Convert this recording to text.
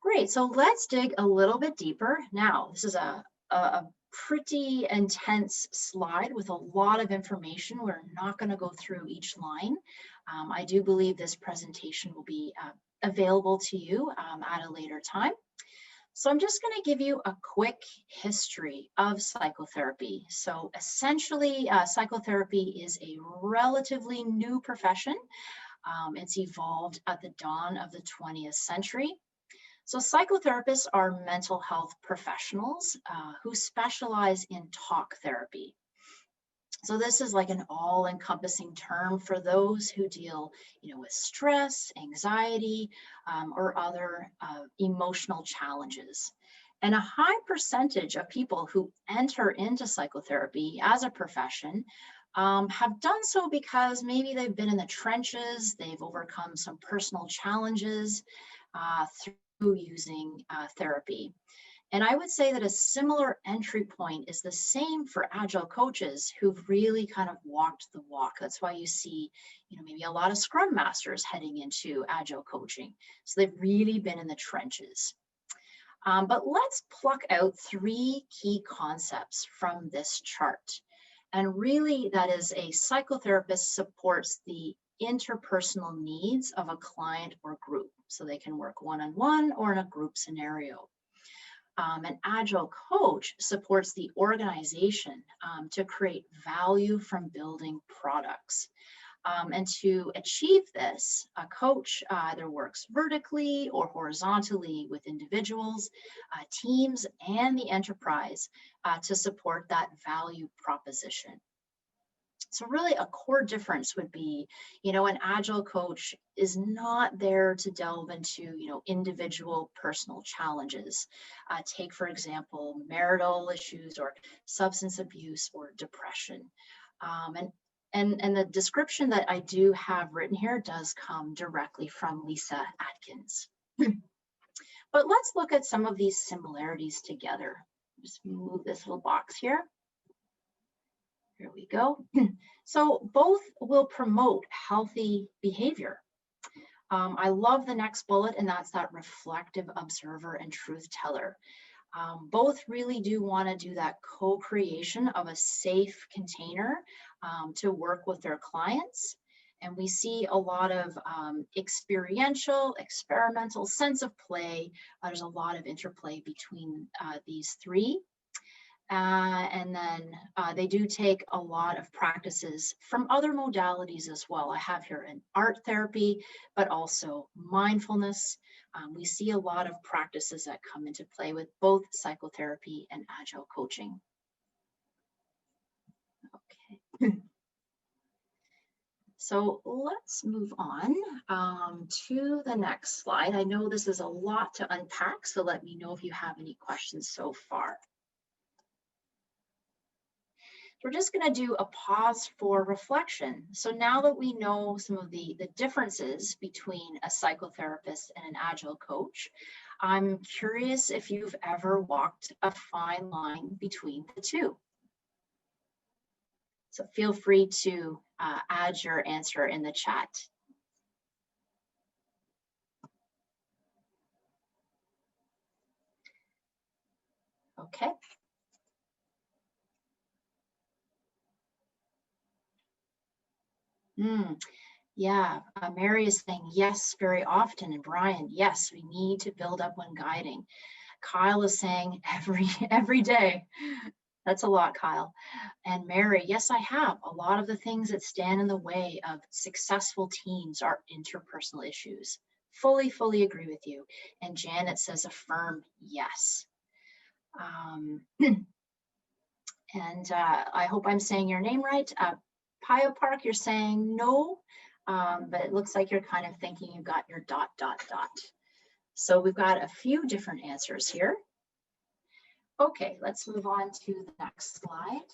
Great, so let's dig a little bit deeper. Now, this is a pretty intense slide with a lot of information. We're not going to go through each line. I do believe this presentation will be available to you at a later time. So I'm just going to give you a quick history of psychotherapy. So essentially, psychotherapy is a relatively new profession. It's evolved at the dawn of the 20th century. So psychotherapists are mental health professionals who specialize in talk therapy. So this is like an all-encompassing term for those who deal, with stress, anxiety, or other emotional challenges. And a high percentage of people who enter into psychotherapy as a profession have done so because maybe they've been in the trenches, they've overcome some personal challenges through using therapy. And I would say that a similar entry point is the same for Agile coaches who've really kind of walked the walk. That's why you see, maybe a lot of Scrum Masters heading into Agile coaching. So they've really been in the trenches. But let's pluck out 3 key concepts from this chart. And really, that is, a psychotherapist supports the interpersonal needs of a client or group. So they can work one-on-one or in a group scenario. An Agile coach supports the organization to create value from building products. And to achieve this, a coach either works vertically or horizontally with individuals, teams, and the enterprise to support that value proposition. So really a core difference would be, an Agile coach is not there to delve into, individual personal challenges. Take, for example, marital issues or substance abuse or depression. And the description that I do have written here does come directly from Lisa Atkins. But let's look at some of these similarities together. Just move this little box here. Here we go. So both will promote healthy behavior. I love the next bullet, and that's that reflective observer and truth teller. Both really do want to do that co-creation of a safe container to work with their clients. And we see a lot of experiential, experimental sense of play. There's a lot of interplay between these 3. And then they do take a lot of practices from other modalities as well. I have here an art therapy, but also mindfulness. We see a lot of practices that come into play with both psychotherapy and Agile coaching. Okay. So let's move on to the next slide. I know this is a lot to unpack, so let me know if you have any questions so far. We're just going to do a pause for reflection. So now that we know some of the differences between a psychotherapist and an Agile coach, I'm curious if you've ever walked a fine line between the two. So feel free to add your answer in the chat. Okay. Yeah, Mary is saying yes very often, and Brian, yes, we need to build up when guiding. Kyle is saying every day. That's a lot, Kyle. And Mary, yes, I have. A lot of the things that stand in the way of successful teams are interpersonal issues. Fully agree with you. And Janet says a firm yes. And I hope I'm saying your name right. Pio Park, you're saying no, but it looks like you're kind of thinking you've got your ... So we've got a few different answers here. Okay, let's move on to the next slide.